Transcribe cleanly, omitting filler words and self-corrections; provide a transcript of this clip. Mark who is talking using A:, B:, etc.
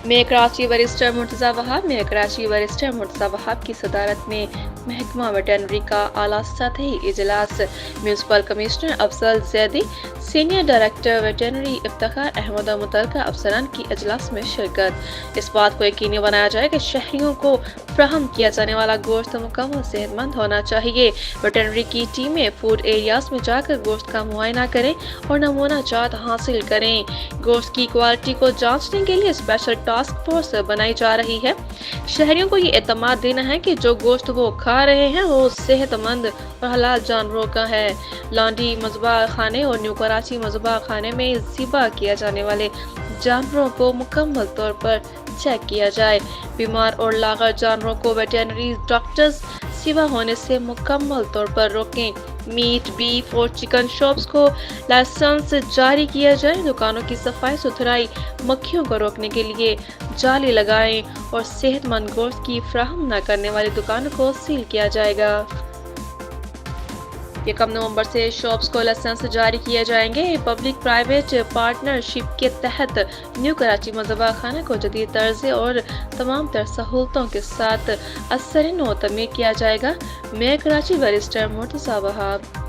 A: Mayor Karachi barrister Murtaza Wahab mayor Karachi barrister Murtaza Wahab की सदारत में महकमा वेटरनरी का आला सतही इजलास। Municipal commissioner Afzal Zaidi, senior director veterinary Iftikhar Ahmed और मुतल्लिका अफसरान की इजलास में शिरकत। इस बात को यकीनी बनाया जाए कि शहरियों को फ्राहम किया जाने वाला गोश्त मुकम्मल सेहतमंद होना चाहिए। वेटरनरी की टीमें फूड एरियाज में जाकर गोश्त का मुआयना करें और नमूना जात हासिल करें। गोश्त की क्वालिटी को जांचने के लिए स्पेशल टास्क फोर्स बनाई जा रही है। शहरियों को ये एतमाद देना है कि जो गोश्त वो खा रहे हैं वो सेहतमंद और हलाल जानवरों का है। लॉन्डी मज़बा खाने और न्यू कराची मज़बा खाने में ज़िबा किया जाने वाले जानवरों को मुकम्मल तौर पर चेक किया जाए। बीमार और लाग़र जानवरों को वेटरनरी डॉक्टर्स सिवा होने से मुकम्मल तौर पर रोकें। मीट, बीफ और चिकन शॉप्स को लाइसेंस जारी किया जाए। दुकानों की सफाई सुथराई, मक्खियों को रोकने के लिए जाली लगाएं और सेहतमंद गोश्त की फ्राहम न करने वाली दुकानों को सील किया जाएगा। 1 नवंबर से शॉप्स को लाइसेंस जारी किए जाएंगे। पब्लिक प्राइवेट पार्टनरशिप के तहत न्यू कराची मज़बा खाना को जदीद तर्ज और तमाम तर सहूलतों के साथ असर-ए-नौ तमीर किया जाएगा। Mayor Karachi barrister Murtaza Wahab.